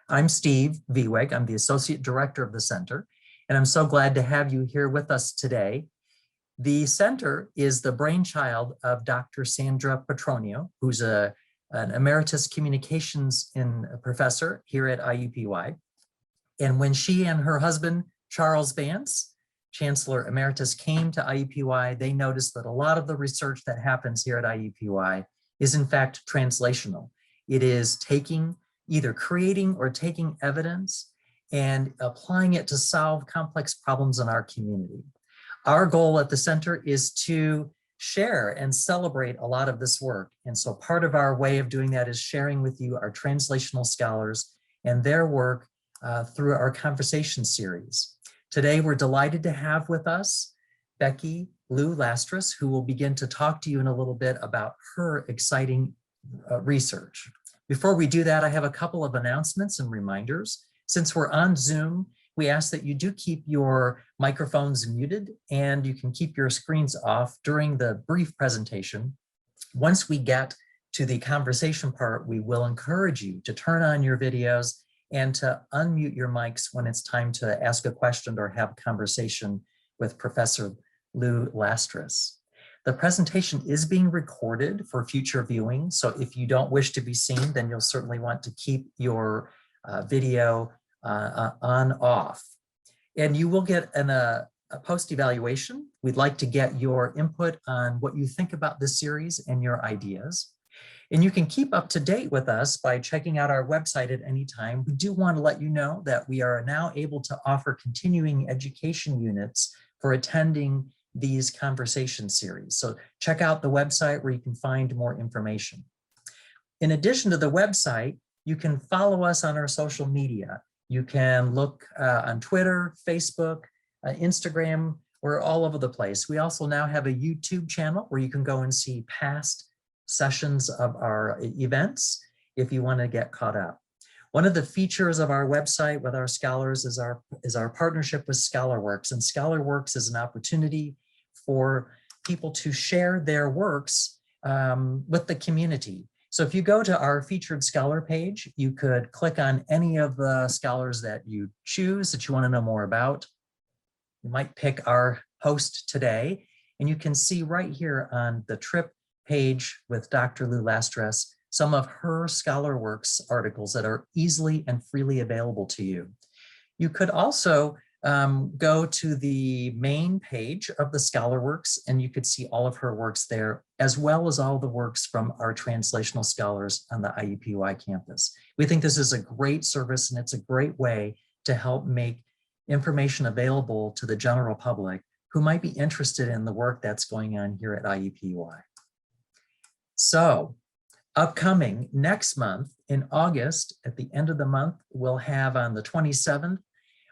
I'm Steve Vieweg. I'm the Associate Director of the Center, and I'm so glad to have you here with us today. The center is the brainchild of Dr. Sandra Petronio, who's an emeritus communications professor here at IUPUI. And when she and her husband, Charles Vance, Chancellor Emeritus, came to IUPUI, they noticed that a lot of the research that happens here at IUPUI is in fact translational. It is either creating or taking evidence and applying it to solve complex problems in our community. Our goal at the center is to share and celebrate a lot of this work. And so part of our way of doing that is sharing with you our translational scholars and their work through our conversation series. Today, we're delighted to have with us Becky Liu-Lastres, who will begin to talk to you in a little bit about her exciting research. Before we do that, I have a couple of announcements and reminders. Since we're on Zoom, we ask that you do keep your microphones muted and you can keep your screens off during the brief presentation. Once we get to the conversation part, we will encourage you to turn on your videos and to unmute your mics when it's time to ask a question or have a conversation with Professor Liu-Lastres. The presentation is being recorded for future viewing, so if you don't wish to be seen, then you'll certainly want to keep your video on off. And you will get a post-evaluation. We'd like to get your input on what you think about this series and your ideas. And you can keep up to date with us by checking out our website at any time. We do want to let you know that we are now able to offer continuing education units for attending these conversation series. So check out the website where you can find more information. In addition to the website, you can follow us on our social media. You can look on Twitter, Facebook, Instagram. We're all over the place. We also now have a YouTube channel where you can go and see past sessions of our events if you want to get caught up. One of the features of our website with our scholars is our partnership with ScholarWorks, and ScholarWorks is an opportunity for people to share their works with the community. So if you go to our featured scholar page, you could click on any of the scholars that you choose that you want to know more about. You might pick our host today, and you can see right here on the trip page with Dr. Liu-Lastres some of her ScholarWorks articles that are easily and freely available to you. You could also go to the main page of the ScholarWorks and you could see all of her works there, as well as all the works from our translational scholars on the IUPUI campus. We think this is a great service and it's a great way to help make information available to the general public who might be interested in the work that's going on here at IUPUI. So, upcoming next month in August, at the end of the month, we'll have on the 27th,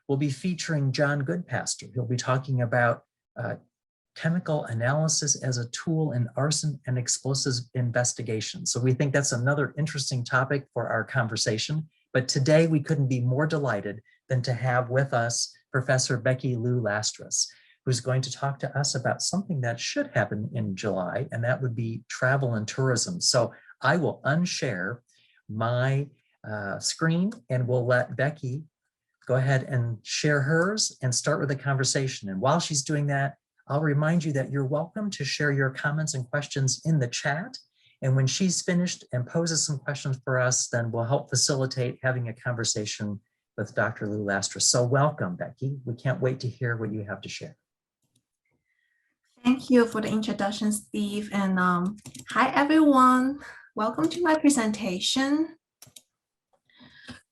we'll be featuring John Goodpaster. He'll be talking about chemical analysis as a tool in arson and explosives investigation. So we think that's another interesting topic for our conversation. But today we couldn't be more delighted than to have with us Professor Becky Liu-Lastres, who's going to talk to us about something that should happen in July, and that would be travel and tourism. So I will unshare my screen and we'll let Becky go ahead and share hers and start with the conversation. And while she's doing that, I'll remind you that you're welcome to share your comments and questions in the chat. And when she's finished and poses some questions for us, then we'll help facilitate having a conversation with Dr. Liu-Lastres. So welcome, Becky. We can't wait to hear what you have to share. Thank you for the introduction, Steve. And hi, everyone. Welcome to my presentation.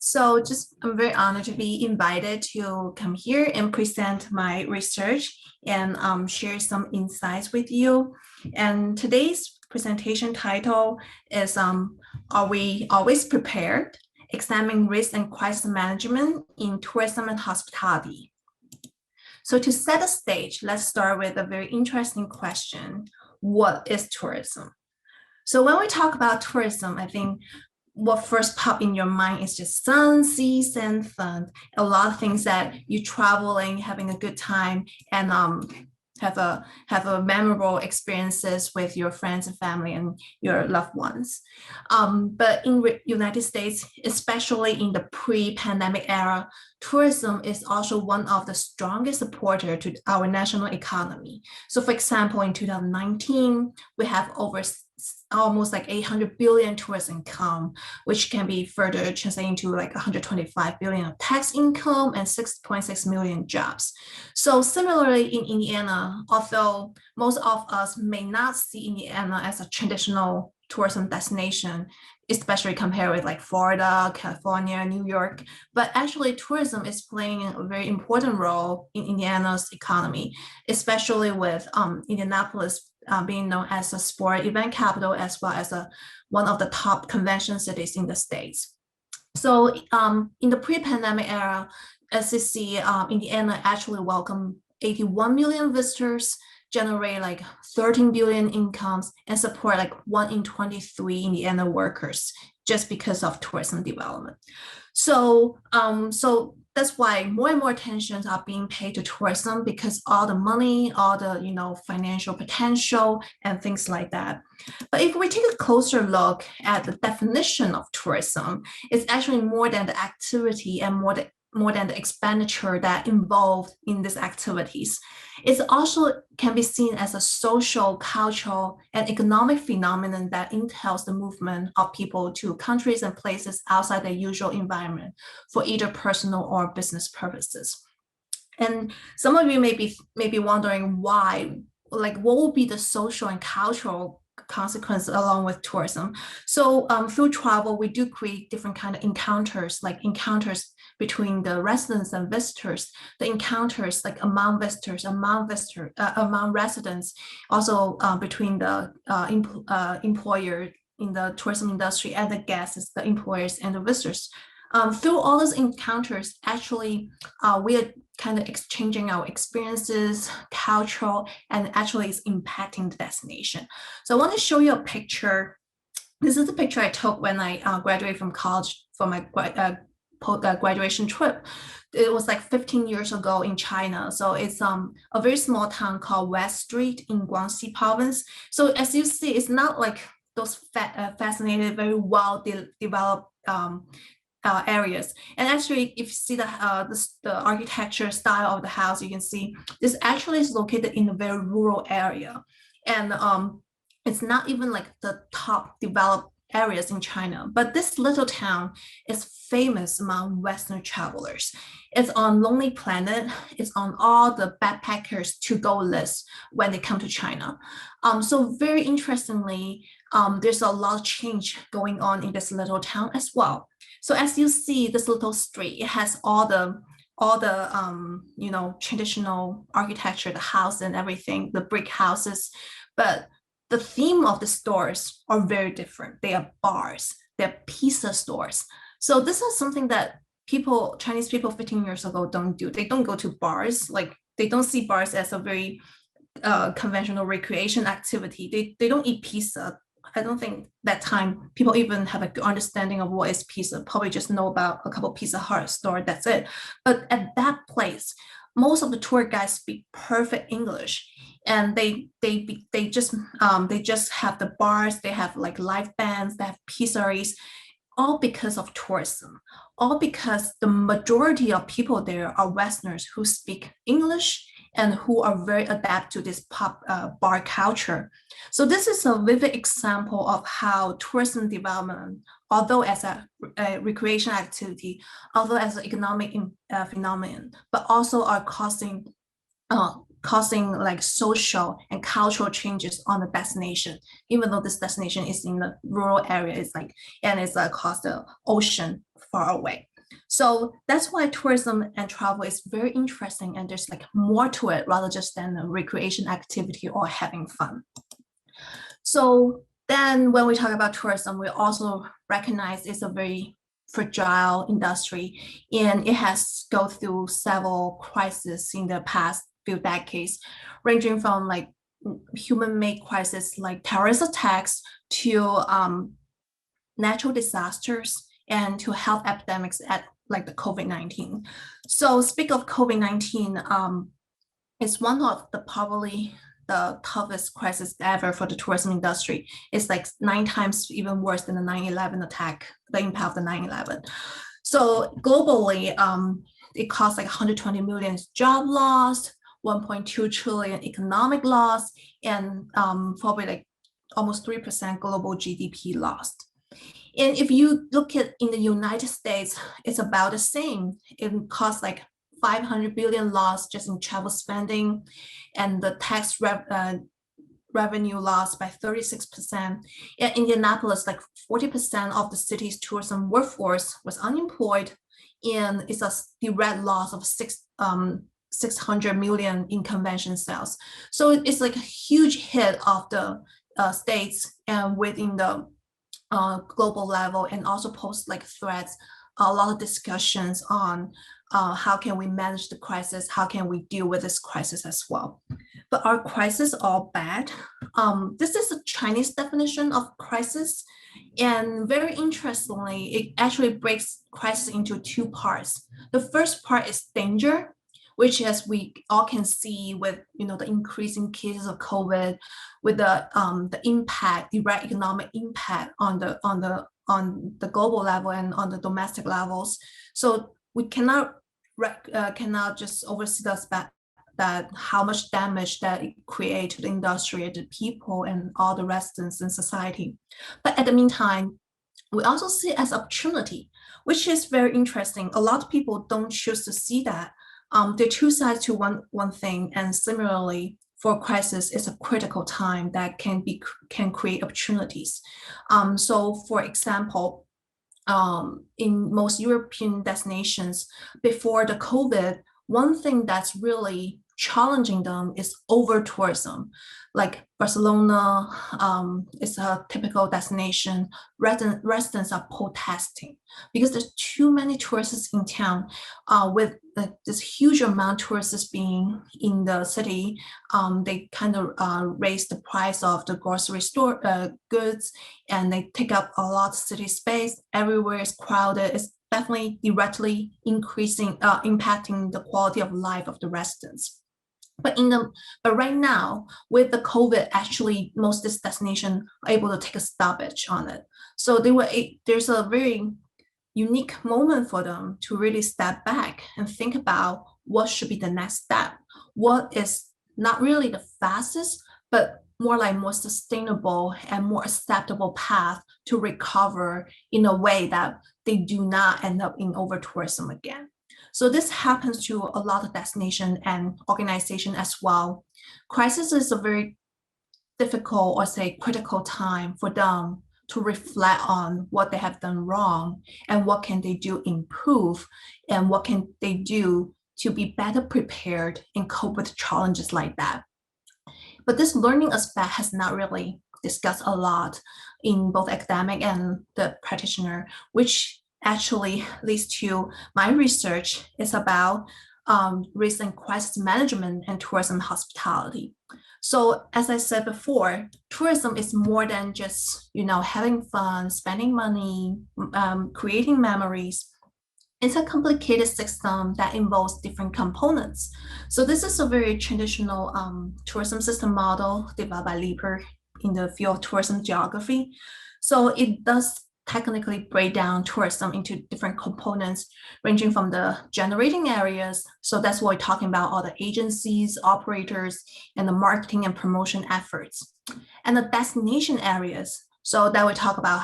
So I'm very honored to be invited to come here and present my research and share some insights with you. And today's presentation title is Are We Always Prepared? Examining Risk and Crisis Management in Tourism and Hospitality. So to set the stage, let's start with a very interesting question. What is tourism? So when we talk about tourism, I think what first pop in your mind is just sun, sea, sand, fun. A lot of things that you traveling, having a good time, and have a memorable experiences with your friends and family and your loved ones. But in United States, especially in the pre-pandemic era, tourism is also one of the strongest supporter to our national economy. So for example, in 2019, we have almost like 800 billion tourist income, which can be further translated into like 125 billion of tax income and 6.6 million jobs. So similarly in Indiana, although most of us may not see Indiana as a traditional tourism destination, especially compared with like Florida, California, New York, but actually tourism is playing a very important role in Indiana's economy, especially with Indianapolis being known as a sport event capital, as well as one of the top convention cities in the States. So in the pre-pandemic era, as you see, Indiana actually welcomed 81 million visitors, generate like 13 billion incomes, and support like 1 in 23 Indiana workers just because of tourism development. So, that's why more and more attention are being paid to tourism, because all the money, all the financial potential and things like that. But if we take a closer look at the definition of tourism, it's actually more than the activity and more than the expenditure that involved in these activities. It also can be seen as a social, cultural, and economic phenomenon that entails the movement of people to countries and places outside their usual environment for either personal or business purposes. And some of you may be wondering why, like what will be the social and cultural consequence along with tourism. So through travel, we do create different kind of encounters, like encounters between the residents and visitors, the encounters like among visitors, among residents, also between the employer in the tourism industry and the guests, the employers and the visitors. Through all those encounters, actually, we are kind of exchanging our experiences, cultural, and actually it's impacting the destination. So I want to show you a picture. This is the picture I took when I graduated from college for my graduation trip. It was like 15 years ago in China. So it's a very small town called West Street in Guangxi province. So as you see, it's not like those fascinating, very well developed areas. And actually, if you see the architecture style of the house, you can see this actually is located in a very rural area. And it's not even like the top developed areas in China, but this little town is famous among Western travelers. It's on Lonely Planet. It's on all the backpackers to-go list when they come to China. So very interestingly, there's a lot of change going on in this little town as well. So as you see, this little street, it has all the traditional architecture, the house and everything, the brick houses, but the theme of the stores are very different. They are bars, they're pizza stores. So this is something that Chinese people 15 years ago don't do. They don't go to bars. Like they don't see bars as a very conventional recreation activity. They don't eat pizza. I don't think that time people even have a good understanding of what is pizza. Probably just know about a couple of Pizza Hut store. That's it. But at that place, most of the tour guides speak perfect English, and they just have the bars. They have like live bands. They have pizzeries, all because of tourism. All because the majority of people there are Westerners who speak English and who are very adept to this bar culture. So this is a vivid example of how tourism development, although as a recreation activity, although as an economic phenomenon, but also are causing like social and cultural changes on the destination, even though this destination is in the rural area, it's across the ocean far away. So that's why tourism and travel is very interesting, and there's like more to it rather just than a recreation activity or having fun. So then when we talk about tourism, we also recognize it's a very fragile industry, and it has gone through several crises in the past few decades, ranging from like human-made crises like terrorist attacks to natural disasters and to health epidemics at like the COVID-19. So speak of COVID-19, it's one of the probably the toughest crisis ever for the tourism industry. It's like 9 times even worse than the 9/11 attack, the impact of the 9/11. So globally, it costs like 120 million job loss, 1.2 trillion economic loss, and probably like almost 3% global GDP lost. And if you look at in the United States, it's about the same. It costs like 500 billion loss just in travel spending, and the revenue lost by 36%. In Indianapolis, like 40% of the city's tourism workforce was unemployed, and it's a direct loss of 600 million in convention sales. So it's like a huge hit of the states and within the global level, and also pose like threats, a lot of discussions on how can we manage the crisis, how can we deal with this crisis as well. But are crises all bad? This is a Chinese definition of crisis, and very interestingly, it actually breaks crisis into 2 parts. The first part is danger, which as we all can see with the increasing cases of COVID, with the impact, direct economic impact on the global level and on the domestic levels. So we cannot just oversee that how much damage that it creates to the industry, the people, and all the residents in society. But at the meantime, we also see it as opportunity, which is very interesting. A lot of people don't choose to see that. There are 2 sides to one thing, and similarly, for crisis, it's a critical time that can create opportunities. So, for example, in most European destinations before the COVID, one thing that's really challenging them is over tourism. Like Barcelona is a typical destination. Residents are protesting because there's too many tourists in town. With this huge amount of tourists being in the city, they kind of raise the price of the grocery store goods, and they take up a lot of city space. Everywhere is crowded. It's definitely directly impacting the quality of life of the residents. But right now, with the COVID, actually most of this destination are able to take a stoppage on it. So there's a very unique moment for them to really step back and think about what should be the next step. What is not really the fastest, but more sustainable and more acceptable path to recover in a way that they do not end up in over tourism again. So this happens to a lot of destination and organization as well. Crisis is a very difficult, or say critical time for them to reflect on what they have done wrong and what can they do improve, and what can they do to be better prepared and cope with challenges like that. But this learning aspect has not really discussed a lot in both academic and the practitioner, which actually leads to my research. Is about recent crisis management and tourism hospitality. So as I said before, tourism is more than just having fun, spending money, creating memories. It's a complicated system that involves different components. So this is a very traditional tourism system model developed by Lieber in the field of tourism geography. So it does technically break down tourism into different components, ranging from the generating areas. So that's what we're talking about, all the agencies, operators, and the marketing and promotion efforts. And the destination areas. So that we talk about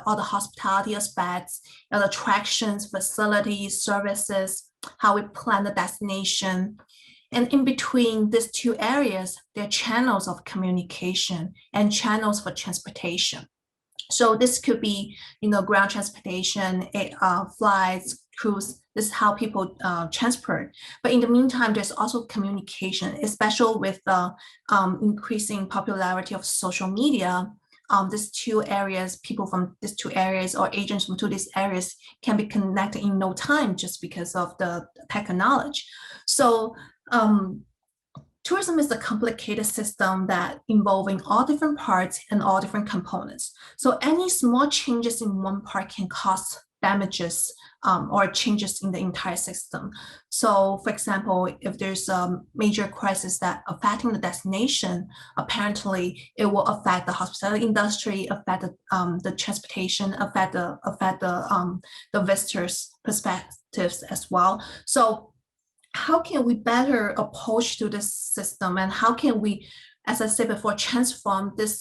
all the hospitality aspects, the attractions, facilities, services, how we plan the destination. And in between these 2 areas, there are channels of communication and channels for transportation. So this could be, ground transportation, flights, cruise. This is how people transport. But in the meantime, there's also communication, especially with the increasing popularity of social media. These 2 areas, people from these 2 areas or agents from 2 these areas can be connected in no time just because of the tech knowledge. So tourism is a complicated system that involving all different parts and all different components. So any small changes in one part can cause damages or changes in the entire system. So for example, if there's a major crisis that affecting the destination, apparently it will affect the hospitality industry, affect the transportation, affect the visitors' perspectives as well. So how can we better approach to this system, and how can we, as I said before, transform this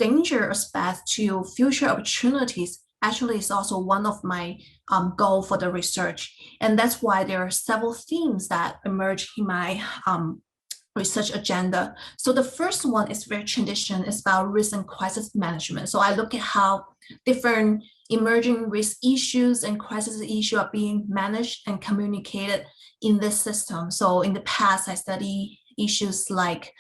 danger aspect to future opportunities? Actually is also one of my goal for the research. And that's why there are several themes that emerge in my research agenda. So the first one is very traditional, it's about risk and crisis management. So I look at how different emerging risk issues and crisis issues are being managed and communicated in this system. So in the past, I study issues like,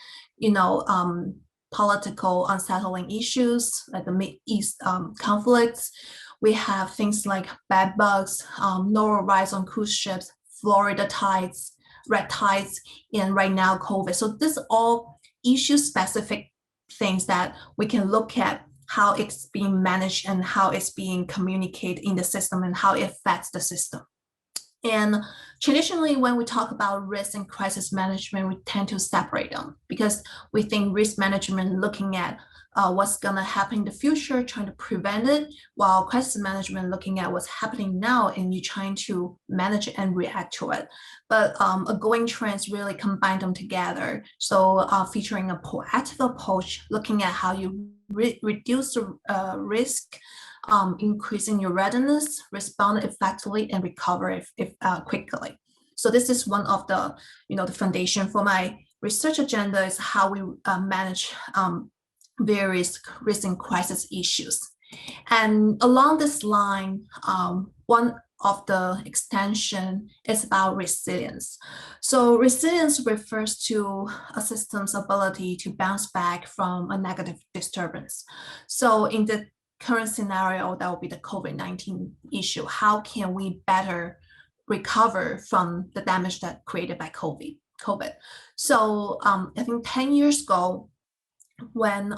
political unsettling issues like the Mideast conflicts. We have things like bed bugs, normal rise on cruise ships, Florida tides, red tides, and right now COVID. So this are all issue-specific things that we can look at how it's being managed and how it's being communicated in the system and how it affects the system. And traditionally, when we talk about risk and crisis management, we tend to separate them because we think risk management looking at what's going to happen in the future, trying to prevent it, while crisis management looking at what's happening now and you're trying to manage it and react to it. But a going trend is really combine them together. So featuring a proactive approach, looking at how you reduce the risk, increasing your readiness, respond effectively, and recover if quickly. So this is one of the, the foundation for my research agenda is how we manage various risk and crisis issues. And along this line, one of the extension is about resilience. So resilience refers to a system's ability to bounce back from a negative disturbance. So in the current scenario, that will be the COVID-19 issue. How can we better recover from the damage that created by COVID? So I think 10 years ago, when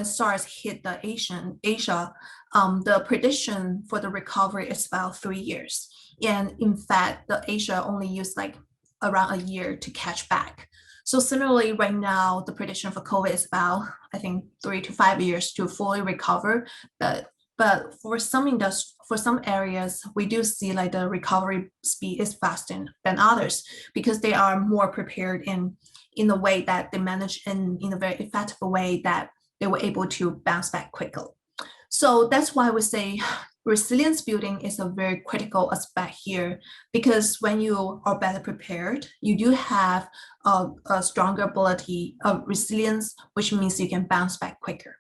SARS hit the Asia, the prediction for the recovery is about 3 years. And in fact, the Asia only used like around a year to catch back. So similarly, right now, the prediction for COVID is about, I think, 3 to 5 years to fully recover. But for some areas, we do see like the recovery speed is faster than others because they are more prepared in a way that they manage in a very effective way that they were able to bounce back quickly. So that's why we say resilience building is a very critical aspect here, because when you are better prepared, you do have a stronger ability of resilience, which means you can bounce back quicker.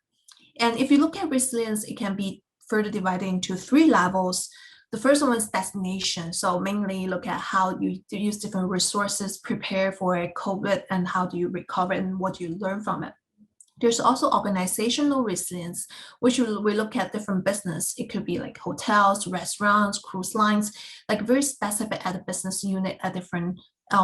And if you look at resilience, it can be further divided into 3 levels. The first one is destination. So mainly look at how you use different resources, prepare for COVID, and how do you recover and what do you learn from it. There's also organizational resilience, which we look at different business. It could be like hotels, restaurants, cruise lines, like very specific at a business unit at different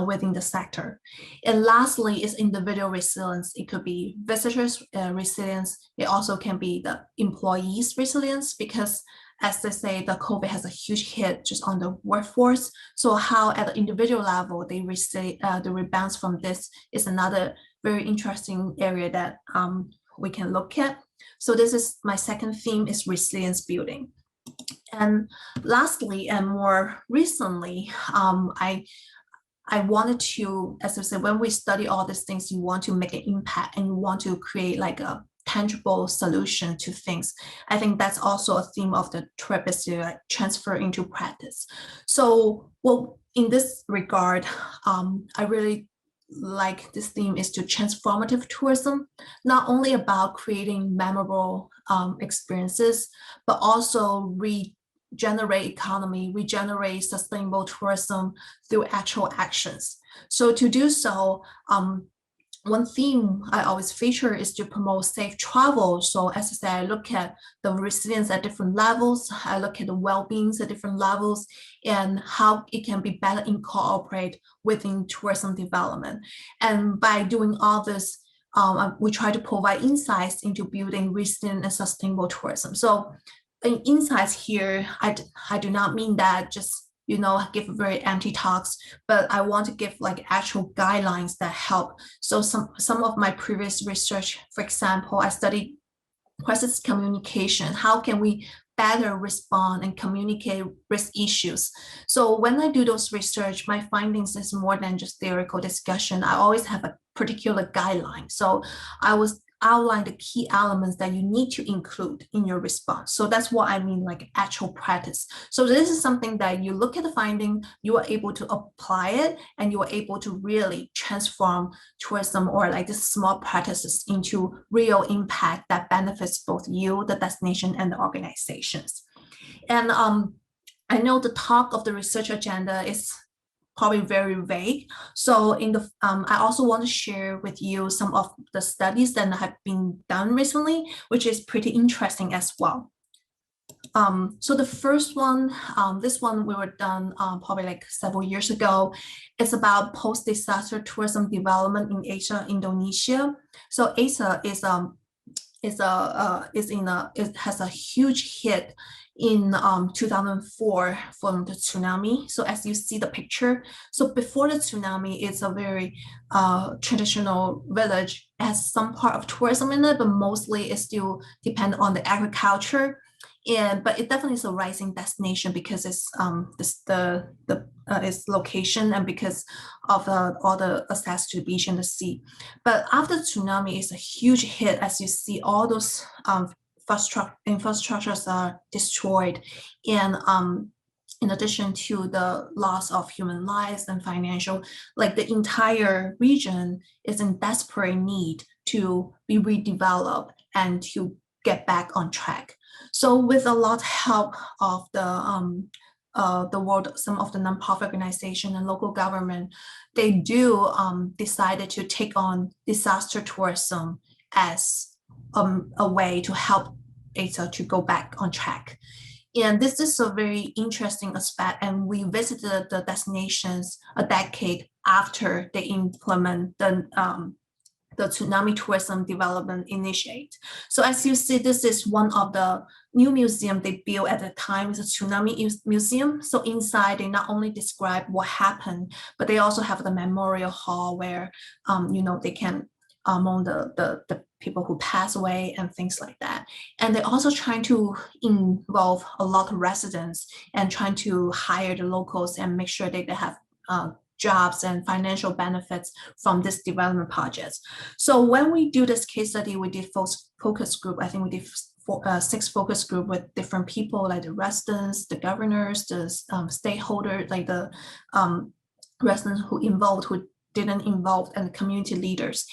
within the sector. And lastly is individual resilience. It could be visitors resilience. It also can be the employees resilience, because as they say, the COVID has a huge hit just on the workforce. So how at the individual level they the rebounds from this is another very interesting area that we can look at. So this is my second theme, is resilience building. And lastly, and more recently, I wanted to, as I said, when we study all these things, you want to make an impact and you want to create like a tangible solution to things. I think that's also a theme of the trip, is to like transfer into practice. So, well, in this regard, I really like this theme is to transformative tourism, not only about creating memorable experiences, but also regenerate economy, regenerate sustainable tourism through actual actions. So to do so, one theme I always feature is to promote safe travel. So as I said, I look at the resilience at different levels. I look at the well-beings at different levels and how it can be better incorporated within tourism development. And by doing all this, we try to provide insights into building resilient and sustainable tourism. So insights here, I do not mean that just, give very empty talks, but I want to give like actual guidelines that help. So some of my previous research, for example, I studied crisis communication. How can we better respond and communicate risk issues? So when I do those research, my findings is more than just theoretical discussion. I always have a particular guideline. So I was outline the key elements that you need to include in your response. So that's what I mean, like actual practice. So this is something that you look at the finding, you are able to apply it, and you are able to really transform tourism or like these small practices into real impact that benefits both you, the destination, and the organizations. And I know the talk of the research agenda is probably very vague. So I also want to share with you some of the studies that have been done recently, which is pretty interesting as well. So the first one, this one we were done probably like several years ago. It's about post-disaster tourism development in Asia, Indonesia. So Asia it has a huge hit in 2004 from the tsunami. So as you see the picture, so before the tsunami, it's a very traditional village. It has some part of tourism in it, but mostly it still depend on the agriculture. But it definitely is a rising destination because it's its location and because of all the access to the beach and the sea. But after the tsunami, it's a huge hit as you see all those infrastructures are destroyed, and in addition to the loss of human lives and financial, like the entire region is in desperate need to be redeveloped and to get back on track. So with a lot of help of the world, some of the nonprofit organization and local government, they do decided to take on disaster tourism as a way to help Asia to go back on track. And this is a very interesting aspect. And we visited the destinations a decade after they implement the tsunami tourism development initiate. So as you see, this is one of the new museum they built at the time. It's a tsunami museum. So inside, they not only describe what happened, but they also have the memorial hall where, they can among the people who pass away and things like that. And they're also trying to involve a lot of residents and trying to hire the locals and make sure that they have jobs and financial benefits from this development projects. So when we do this case study, we did focus group. I think we did 6 focus group with different people, like the residents, the governors, the stakeholders, like the residents who involved, who didn't involve, and the community leaders.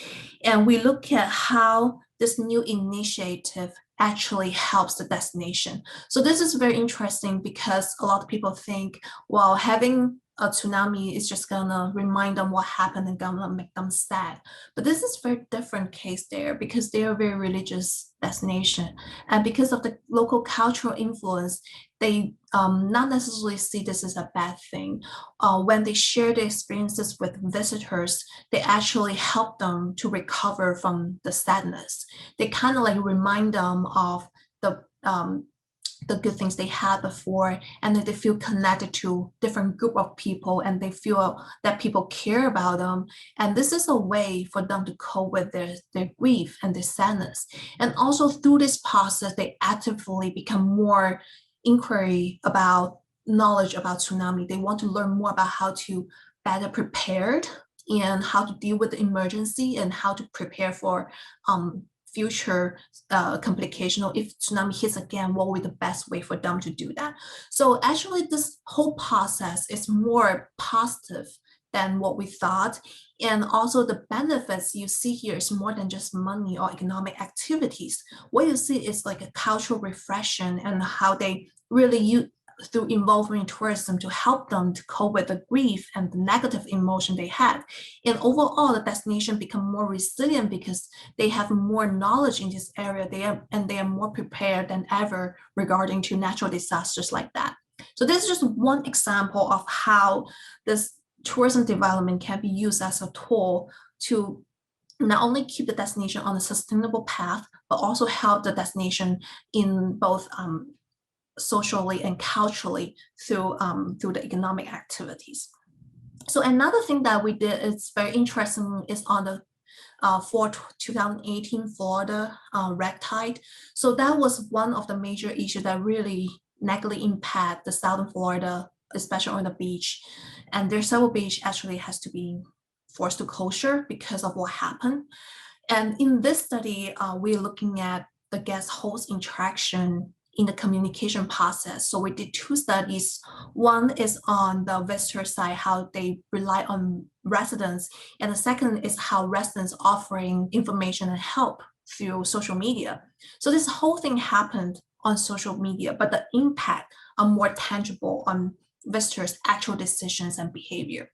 And we look at how this new initiative actually helps the destination. So this is very interesting because a lot of people think, well, having a tsunami is just gonna remind them what happened and gonna make them sad. But this is a very different case there because they are a very religious destination. And because of the local cultural influence, they not necessarily see this as a bad thing. When they share their experiences with visitors, they actually help them to recover from the sadness. They kind of like remind them of the good things they had before, and that they feel connected to different group of people, and they feel that people care about them. And this is a way for them to cope with their grief and their sadness. And also through this process, they actively become more inquiry about knowledge about tsunami. They want to learn more about how to better prepared and how to deal with the emergency and how to prepare for future complication, or if tsunami hits again, what would be the best way for them to do that? So actually this whole process is more positive than what we thought. And also the benefits you see here is more than just money or economic activities. What you see is like a cultural reflection and how they really use through involvement in tourism to help them to cope with the grief and the negative emotion they had. And overall, the destination become more resilient because they have more knowledge in this area. They are more prepared than ever regarding to natural disasters like that. So this is just one example of how this tourism development can be used as a tool to not only keep the destination on a sustainable path, but also help the destination in both socially and culturally through the economic activities. So another thing that we did is very interesting is on the for 2018 Florida red tide. So that was one of the major issues that really negatively impact the southern Florida, especially on the beach. And there's several beach actually has to be forced to closure because of what happened. And in this study, we're looking at the guest-host interaction in the communication process. So we did two studies. One is on the visitor side, how they rely on residents. And the second is how residents offering information and help through social media. So this whole thing happened on social media, but the impact are more tangible on visitors' actual decisions and behavior.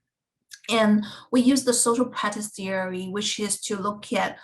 And we use the social practice theory, which is to look at,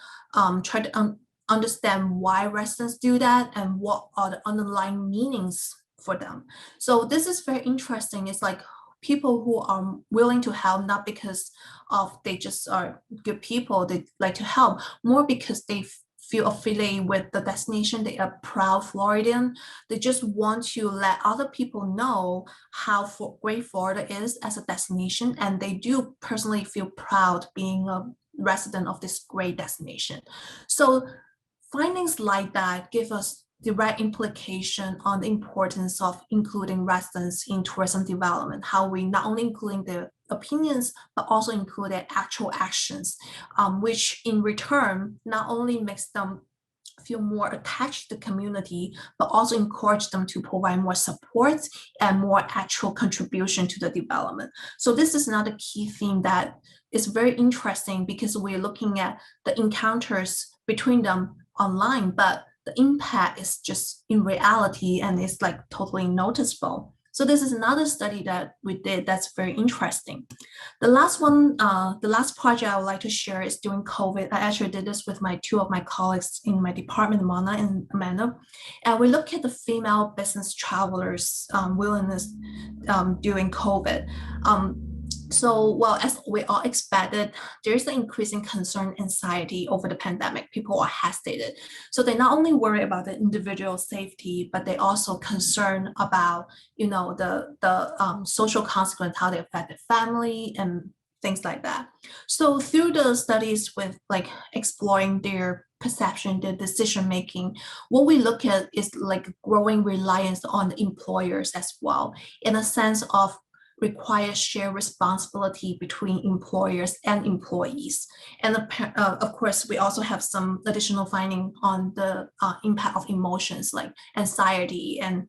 try to understand why residents do that and what are the underlying meanings for them. So this is very interesting. It's like people who are willing to help, not because of they just are good people, they like to help, more because they feel affiliated with the destination. They are proud Floridian. They just want to let other people know how great Florida is as a destination. And they do personally feel proud being a resident of this great destination. So findings like that give us direct implication on the importance of including residents in tourism development, how we not only including their opinions, but also include their actual actions, which in return not only makes them feel more attached to the community, but also encourage them to provide more support and more actual contribution to the development. So this is another key theme that is very interesting because we're looking at the encounters between them online, but the impact is just in reality and it's like totally noticeable. So this is another study that we did that's very interesting. The last one, the last project I would like to share is during COVID. I actually did this with two of my colleagues in my department, Mona and Amanda. And we look at the female business travelers' willingness during COVID. So, well, as we all expected, there's an increasing concern, anxiety over the pandemic. People are hesitated. So they not only worry about the individual safety, but they also concern about, the social consequence, how they affect their family and things like that. So through the studies with like exploring their perception, their decision making, what we look at is like growing reliance on the employers as well, in a sense of requires shared responsibility between employers and employees. And of course, we also have some additional finding on the impact of emotions like anxiety and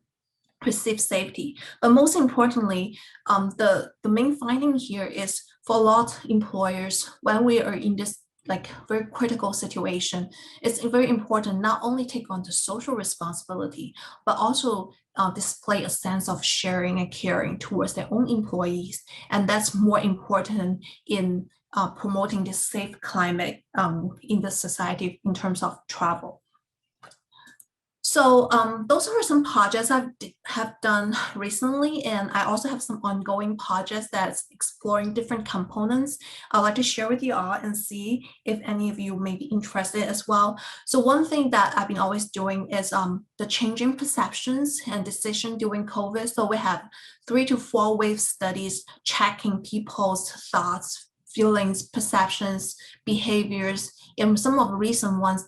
perceived safety. But most importantly, the main finding here is for a lot of employers, when we are in this like very critical situation, it's very important not only take on the social responsibility, but also display a sense of sharing and caring towards their own employees. And that's more important in promoting this safe climate in the society in terms of travel. So those are some projects I have done recently, and I also have some ongoing projects that's exploring different components I'd like to share with you all and see if any of you may be interested as well. So one thing that I've been always doing is the changing perceptions and decision during COVID. So we have 3 to 4 wave studies checking people's thoughts, feelings, perceptions, behaviors, and some of the recent ones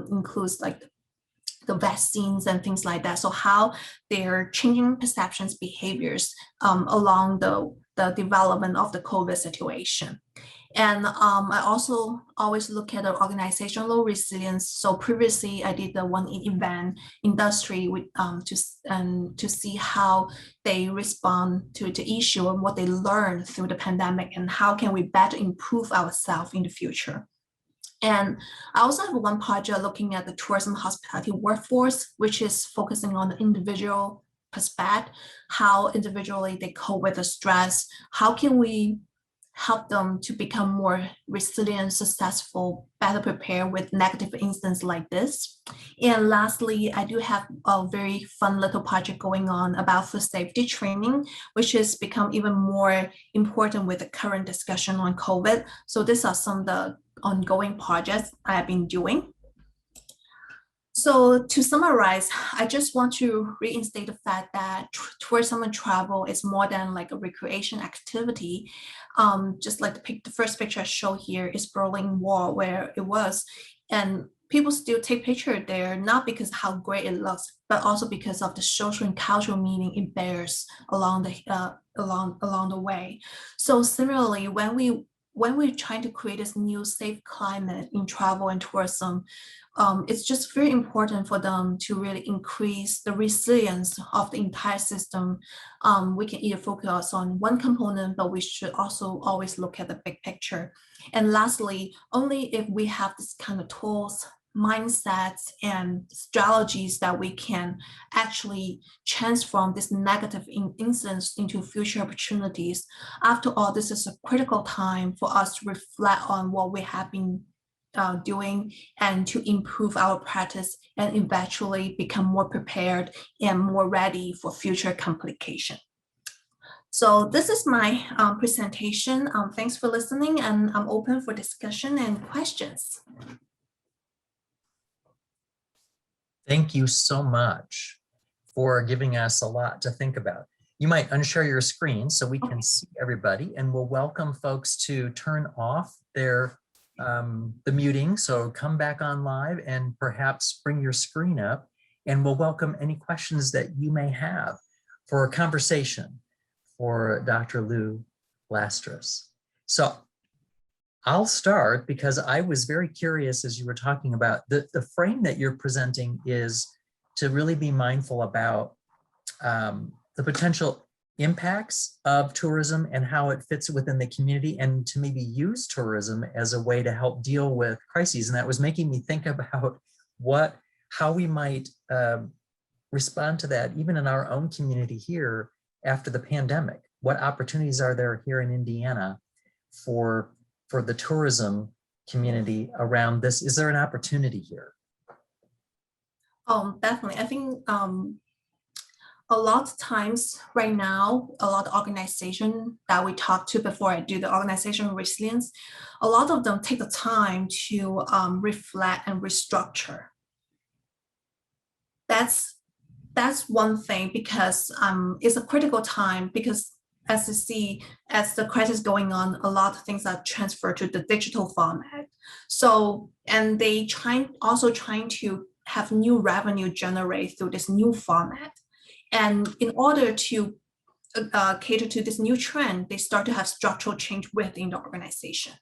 includes like the vaccines and things like that. So how they're changing perceptions, behaviors along the development of the COVID situation. And I also always look at the organizational resilience. So previously I did the one event industry with, to see how they respond to the issue and what they learned through the pandemic and how can we better improve ourselves in the future. And I also have one project looking at the tourism hospitality workforce, which is focusing on the individual perspective, how individually they cope with the stress, how can we help them to become more resilient, successful, better prepared with negative instances like this. And lastly, I do have a very fun little project going on about food safety training, which has become even more important with the current discussion on COVID. So these are some of the ongoing projects I have been doing. So to summarize, I just want to reinstate the fact that tourism and travel is more than like a recreation activity. Just like the first picture I show here is Berlin Wall where it was, and people still take picture there, not because how great it looks, but also because of the social and cultural meaning it bears along the way. So similarly, when we're trying to create this new safe climate in travel and tourism, it's just very important for them to really increase the resilience of the entire system. We can either focus on one component, but we should also always look at the big picture. And lastly, only if we have this kind of tools, mindsets, and strategies that we can actually transform this negative incidents into future opportunities. After all, this is a critical time for us to reflect on what we have been doing and to improve our practice and eventually become more prepared and more ready for future complication. So this is my presentation. Thanks for listening, and I'm open for discussion and questions. Thank you so much for giving us a lot to think about. You might unshare your screen so we can see everybody, and we'll welcome folks to turn off their the muting. So come back on live and perhaps bring your screen up, and we'll welcome any questions that you may have for a conversation for Dr. Liu-Lastres. So I'll start because I was very curious as you were talking about the frame that you're presenting is to really be mindful about the potential impacts of tourism and how it fits within the community, and to maybe use tourism as a way to help deal with crises. And that was making me think about how we might respond to that even in our own community here after the pandemic. What opportunities are there here in Indiana for the tourism community around this? Is there an opportunity here? Definitely. I think a lot of times right now, a lot of organizations that we talk to before I do the organizational resilience, a lot of them take the time to reflect and restructure. That's one thing, because it's a critical time, because as you see, as the crisis going on, a lot of things are transferred to the digital format. So, and they also trying to have new revenue generated through this new format. And in order to cater to this new trend, they start to have structural change within the organization.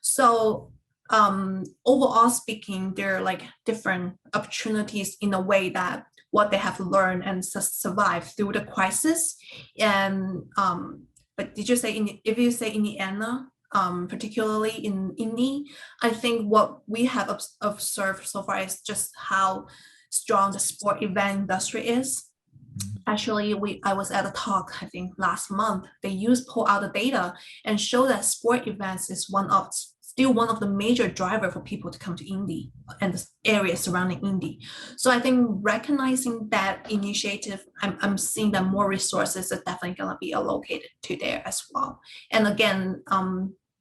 So overall speaking, there are like different opportunities in a way that what they have learned and survived through the crisis. And but did you say if you say Indiana, particularly in Indy, I think what we have observed so far is just how strong the sport event industry is. Actually, I was at a talk, I think last month. They pull out the data and show that sport events is still one of the major driver for people to come to Indy and the areas surrounding Indy. So I think recognizing that initiative, I'm seeing that more resources are definitely going to be allocated to there as well. And again,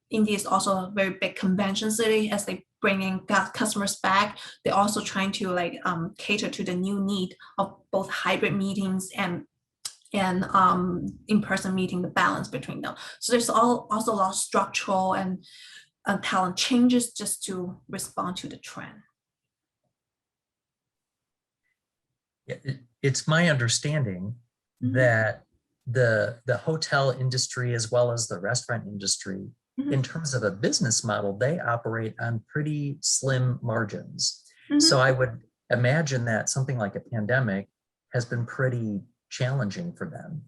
Indy is also a very big convention city. As they bringing customers back, they're also trying to like cater to the new need of both hybrid meetings and in-person meeting, the balance between them. So there's also a lot of structural and talent changes just to respond to the trend. It's my understanding that the hotel industry as well as the restaurant industry, in terms of a business model, they operate on pretty slim margins. So I would imagine that something like a pandemic has been pretty challenging for them.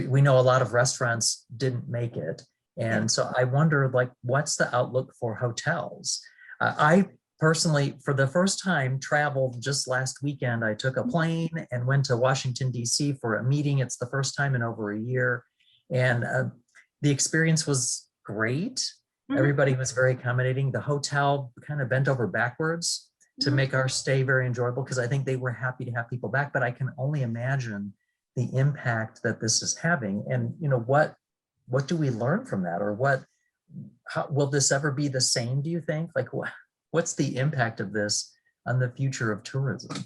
We know a lot of restaurants didn't make it. And so I wonder, like, what's the outlook for hotels? I personally, for the first time, traveled just last weekend. I took a plane and went to Washington, D.C. for a meeting. It's the first time in over a year. And the experience was great. Everybody was very accommodating. The hotel kind of bent over backwards to make our stay very enjoyable, because I think they were happy to have people back. But I can only imagine the impact that this is having. And, you know, what do we learn from that? Or how will this ever be the same, do you think? Like, what's the impact of this on the future of tourism?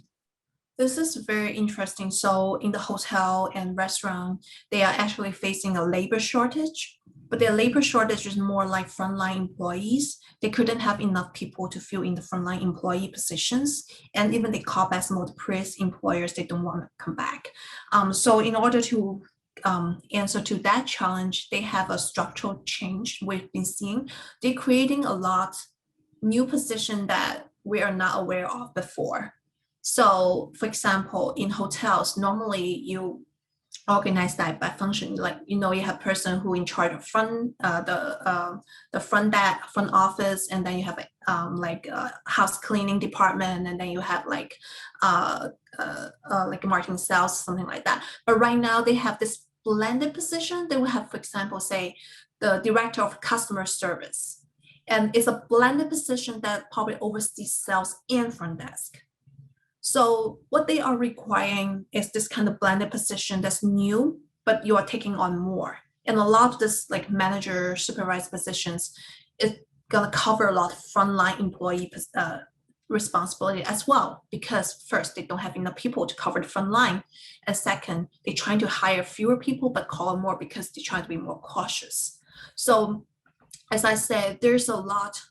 This is very interesting. So in the hotel and restaurant, they are actually facing a labor shortage, but their labor shortage is more like frontline employees. They couldn't have enough people to fill in the frontline employee positions. And even they call back some of the previous employers, they don't want to come back. So in order to answer to that challenge, they have a structural change we've been seeing. They're creating a lot new position that we are not aware of before. So for example, in hotels, normally you organize that by function. Like, you have person who in charge of the front office, and then you have like a house cleaning department, and then you have like marketing, sales, something like that. But right now they have this blended position. They will have, for example, say the director of customer service, and it's a blended position that probably oversees sales and front desk. So what they are requiring is this kind of blended position that's new, but you are taking on more. And a lot of this like manager, supervised positions is gonna cover a lot of frontline employee responsibility as well, because first, they don't have enough people to cover the front line. And second, they're trying to hire fewer people, but call more because they're trying to be more cautious. So as I said, there's a lot of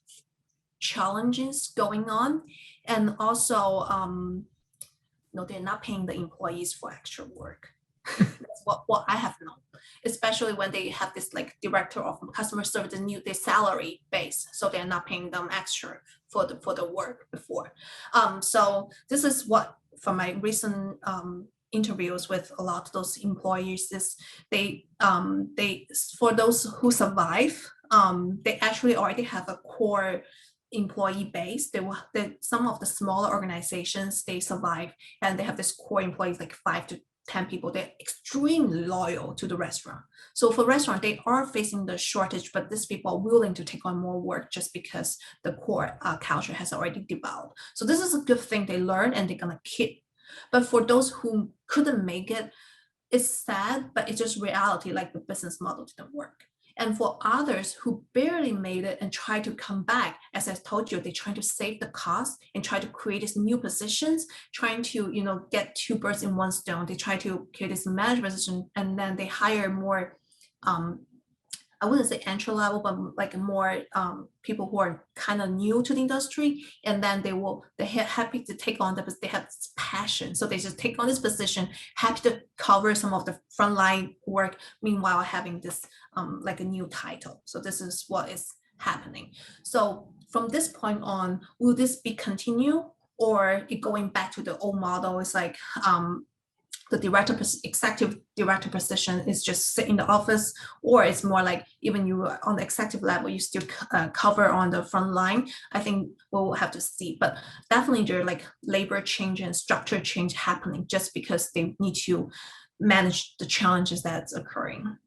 challenges going on. And also, they're not paying the employees for extra work. That's what I have known, especially when they have this like director of customer service, their salary base, so they're not paying them extra for the work before. So this is what, from my recent interviews with a lot of those employees, is they for those who survive, they actually already have a core employee base. Some of the smaller organizations, they survive and they have this core employees, like 5 to 10 people. They're extremely loyal to the restaurant. So for restaurant, they are facing the shortage, but these people are willing to take on more work just because the core culture has already developed. So this is a good thing they learn and they're gonna keep. But for those who couldn't make it, it's sad, but it's just reality, like the business model didn't work. And for others who barely made it and try to come back, as I told you, they're trying to save the cost and try to create these new positions, trying to, get 2 birds in 1 stone. They try to create this management position, and then they hire more, I wouldn't say entry level, but like more people who are kind of new to the industry, and then they're happy to take on because they have this passion. So they just take on this position, happy to cover some of the frontline work, meanwhile having this like a new title. So this is what is happening. So from this point on, will this be continue, or it going back to the old model? It's like the executive director position is just sit in the office, or it's more like even you are on the executive level, you still cover on the front line. I think we'll have to see, but definitely there's like labor change and structure change happening just because they need to manage the challenges that's occurring.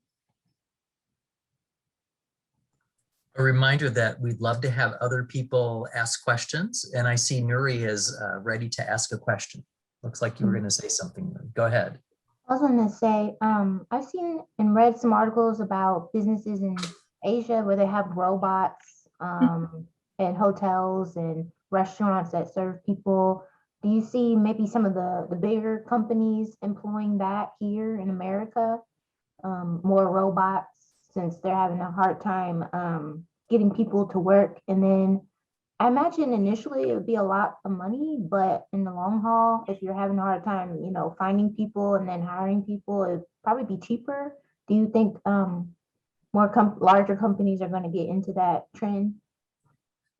A reminder that we'd love to have other people ask questions, and I see Nuri is ready to ask a question. Looks like you were going to say something. Go ahead. I was going to say, I've seen and read some articles about businesses in Asia where they have robots and hotels and restaurants that serve people. Do you see maybe some of the bigger companies employing that here in America, more robots, since they're having a hard time getting people to work? And then I imagine initially it would be a lot of money, but in the long haul, if you're having a hard time, finding people and then hiring people, it'd probably be cheaper. Do you think larger companies are going to get into that trend?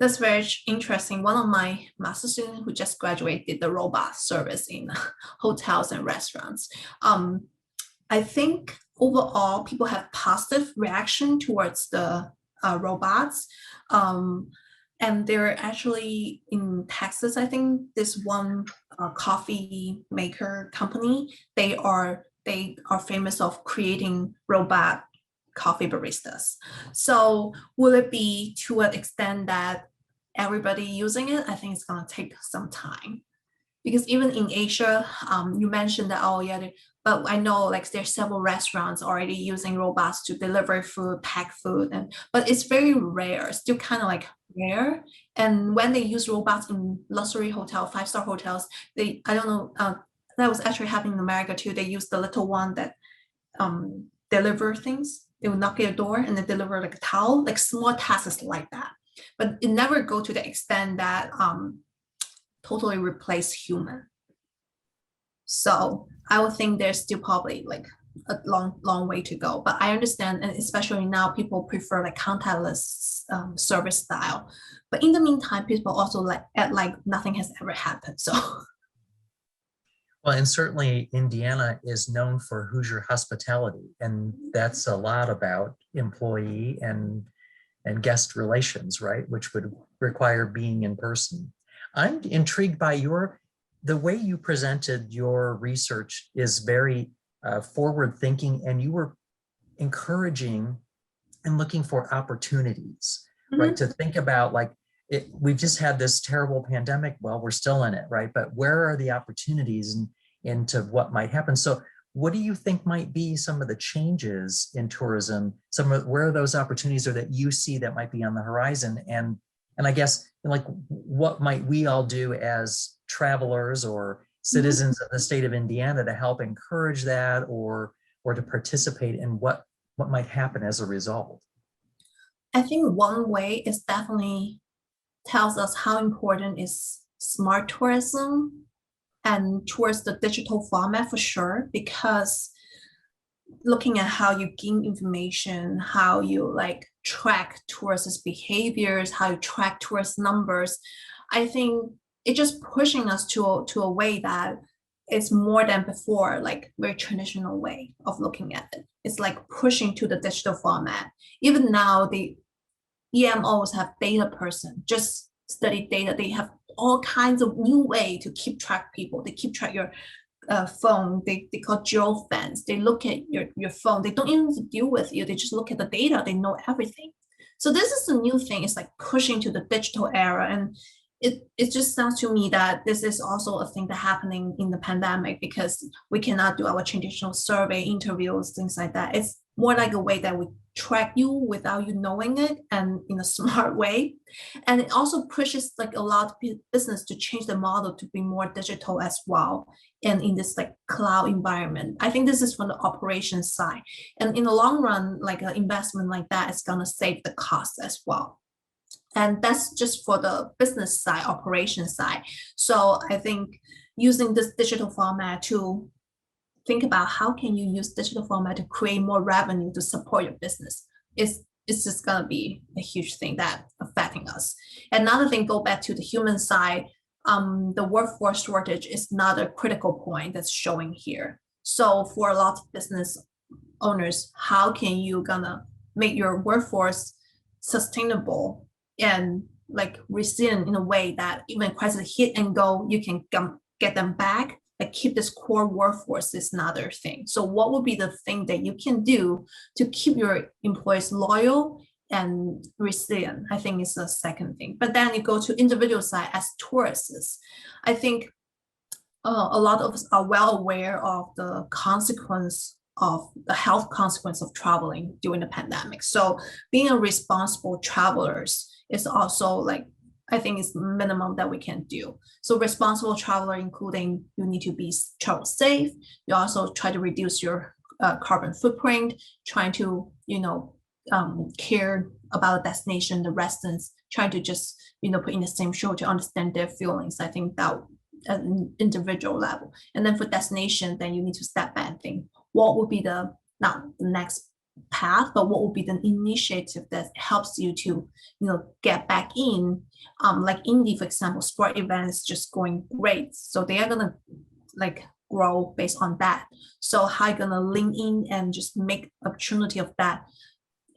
That's very interesting. One of my master students who just graduated the robot service in hotels and restaurants. I think overall people have positive reaction towards the robots. And they're actually in Texas, I think this one coffee maker company, they are famous of creating robot coffee baristas. So will it be to an extent that everybody using it? I think it's gonna take some time. Because even in Asia, you mentioned that, oh yeah, but I know like there's several restaurants already using robots to deliver food, pack food, but it's very rare, still kind of like rare. And when they use robots in luxury hotel, 5-star hotels, I don't know, that was actually happening in America too. They use the little one that deliver things. They will knock at your door and they deliver like a towel, like small tasks like that. But it never go to the extent that totally replace human. So I would think there's still probably like a long way to go. But I understand, and especially now people prefer like contactless service style. But in the meantime, people also act like nothing has ever happened. So Well, and certainly Indiana is known for Hoosier hospitality, and that's a lot about employee and guest relations, right? Which would require being in person. I'm intrigued by the way you presented your research is very forward thinking, and you were encouraging and looking for opportunities, right? To think about like, we've just had this terrible pandemic. Well, we're still in it, right? But where are the opportunities and into what might happen? So what do you think might be some of the changes in tourism? Where are those opportunities or that you see that might be on the horizon? And I guess like, what might we all do as travelers or citizens of the state of Indiana to help encourage that or to participate in what might happen as a result? I think one way is definitely tells us how important is smart tourism and towards the digital format for sure, because looking at how you gain information, how you like track tourists' behaviors, how you track tourist numbers, I think it just pushing us to a way that it's more than before, like very traditional way of looking at it. It's like pushing to the digital format. Even now, the EMOs have data person, just study data. They have all kinds of new way to keep track people. They keep track your phone. They call geofence. They look at your phone. They don't even deal with you. They just look at the data. They know everything. So this is a new thing. It's like pushing to the digital era. And it just sounds to me that this is also a thing that happening in the pandemic because we cannot do our traditional survey interviews, things like that. It's more like a way that we track you without you knowing it and in a smart way. And it also pushes like a lot of business to change the model to be more digital as well. And in this like cloud environment, I think this is from the operations side. And in the long run, like an investment like that is gonna save the cost as well. And that's just for the business side, operation side. So I think using this digital format to think about how can you use digital format to create more revenue to support your business it's just gonna be a huge thing that affecting us. Another thing, go back to the human side, the workforce shortage is another critical point that's showing here. So for a lot of business owners, how can you gonna make your workforce sustainable and like resilient in a way that even crisis hit and go, you can get them back, like keep this core workforce is another thing. So what would be the thing that you can do to keep your employees loyal and resilient? I think it's the second thing. But then you go to individual side as tourists. I think a lot of us are well aware of the consequence of the health consequence of traveling during the pandemic. So being a responsible travelers is also like, I think it's minimum that we can do. So responsible traveler, including you need to be travel safe. You also try to reduce your carbon footprint, trying to, care about the destination, the residents, trying to just, put in the same shoe to understand their feelings. I think that at an individual level. And then for destination, then you need to step back and think, what would be not the next path, but what will be the initiative that helps you to, get back in. Like Indy, for example, sport events just going great. So they are gonna like grow based on that. So how you gonna lean in and just make opportunity of that.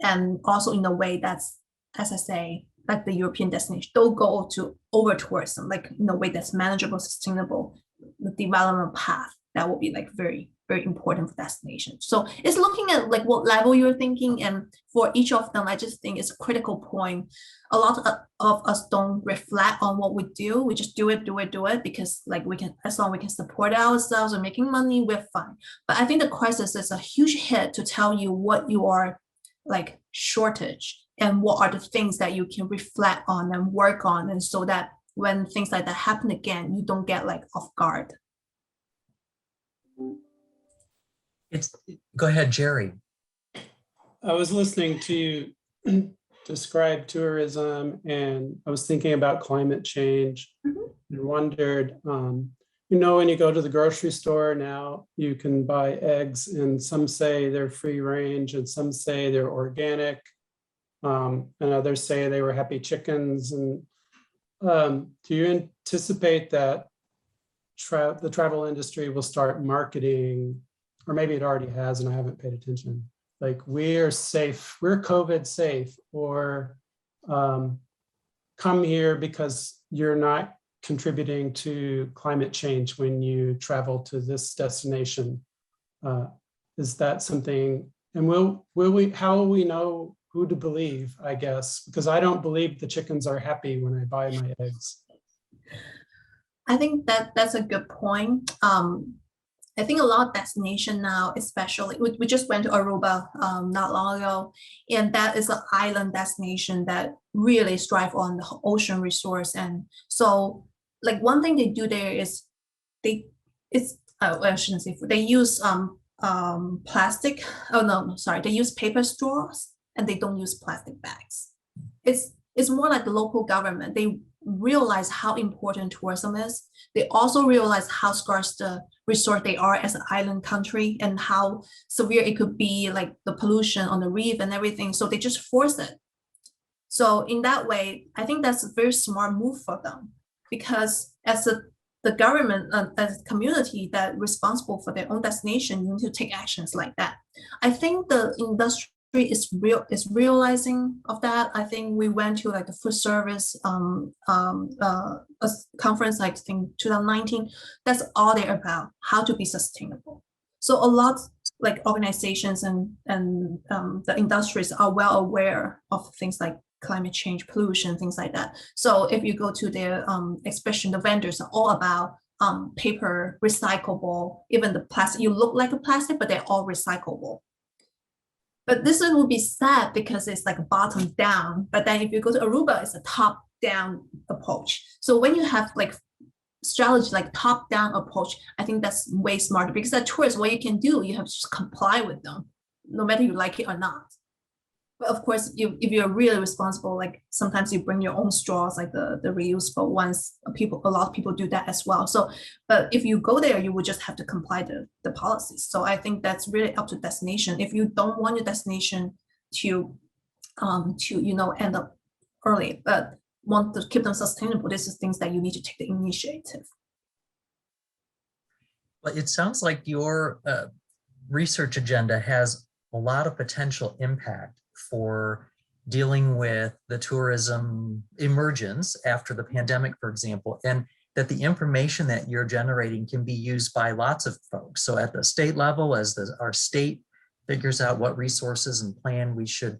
And also in a way that's, as I say, like the European destination, don't go to over tourism, like in a way that's manageable, sustainable, the development path. that will be like very, very important for destination. So it's looking at like what level you're thinking, and for each of them, I just think it's a critical point. A lot of us don't reflect on what we do. We just do it because like we can, as long as we can support ourselves and making money, we're fine. But I think the crisis is a huge hit to tell you what you are like shortage and what are the things that you can reflect on and work on, and so that when things like that happen again, you don't get like off guard. Go ahead, Jerry. I was listening to you describe tourism, and I was thinking about climate change and wondered, you know, when you go to the grocery store now, you can buy eggs, and some say they're free range and some say they're organic, and others say they were happy chickens. And do you anticipate that the travel industry will start marketing, or maybe it already has and I haven't paid attention, like we're safe, we're COVID safe, or come here because you're not contributing to climate change when you travel to this destination? Is that something, and how will we know who to believe, I guess, because I don't believe the chickens are happy when I buy my eggs. I think that's a good point. I think a lot of destination now, especially, we just went to Aruba not long ago, and that is an island destination that really strive on the ocean resource. And so like one thing they do there is they use plastic. Oh no, sorry, they use paper straws and they don't use plastic bags. It's more like the local government. They realize how important tourism is. They also realize how scarce the resort they are as an island country and how severe it could be, like the pollution on the reef and everything. So they just force it. So in that way, I think that's a very smart move for them, because as the government, as a community that responsible for their own destination, you need to take actions like that. I think the industry is realizing of that. I think we went to like the food service a conference, I think 2019. That's all they're about, how to be sustainable. So a lot like organizations and the industries are well aware of things like climate change, pollution, things like that. So if you go to their exhibition, the vendors are all about paper, recyclable, even the plastic, you look like a plastic, but they're all recyclable. But this one will be sad because it's like a bottom down. But then if you go to Aruba, it's a top down approach. So when you have like strategy like top down approach, I think that's way smarter, because at tourists, what you can do, you have to just comply with them, no matter you like it or not. But of course, if you're really responsible, like sometimes you bring your own straws, like the reusable ones. A lot of people do that as well. So, but if you go there, you would just have to comply the policies. So I think that's really up to destination. If you don't want your destination to end up early, but want to keep them sustainable, this is things that you need to take the initiative. Well, it sounds like your research agenda has a lot of potential impact for dealing with the tourism emergence after the pandemic, for example, and that the information that you're generating can be used by lots of folks. So at the state level, as our state figures out what resources and plan we should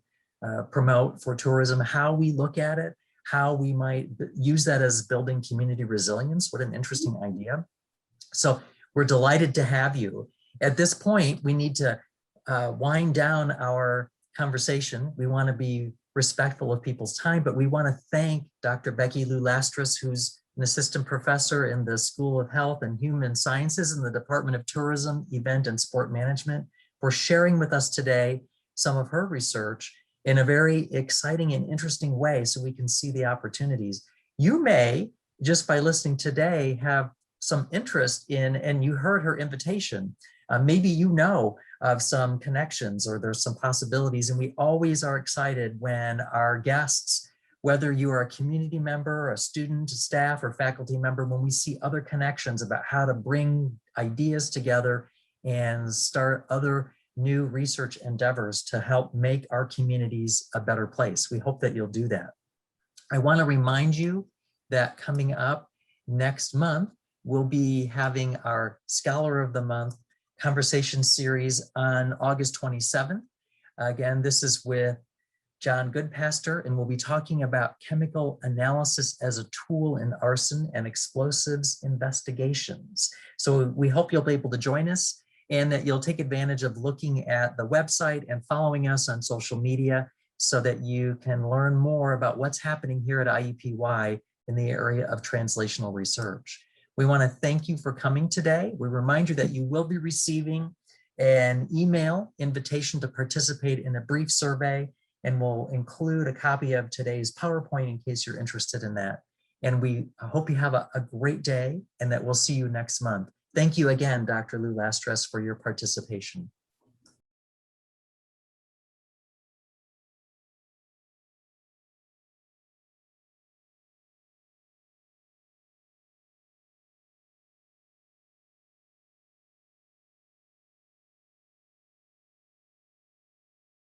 promote for tourism, how we look at it, how we might use that as building community resilience. What an interesting idea. So we're delighted to have you. At this point, we need to wind down our conversation. We want to be respectful of people's time, but we want to thank Dr. Becky Liu-Lastres, who's an assistant professor in the School of Health and Human Sciences in the Department of Tourism, Event and Sport Management, for sharing with us today some of her research in a very exciting and interesting way so we can see the opportunities. You may, just by listening today, have some interest in, and you heard her invitation, maybe you know of some connections or there's some possibilities, and we always are excited when our guests, whether you are a community member, a student, staff, or faculty member, when we see other connections about how to bring ideas together and start other new research endeavors to help make our communities a better place. We hope that you'll do that. I want to remind you that coming up next month, we'll be having our Scholar of the Month conversation series on August 27th. Again, this is with John Goodpaster, and we'll be talking about chemical analysis as a tool in arson and explosives investigations. So we hope you'll be able to join us and that you'll take advantage of looking at the website and following us on social media so that you can learn more about what's happening here at IUPUI in the area of translational research. We want to thank you for coming today. We remind you that you will be receiving an email invitation to participate in a brief survey, and we'll include a copy of today's PowerPoint in case you're interested in that. And we hope you have a great day and that we'll see you next month. Thank you again, Dr. Liu-Lastres, for your participation.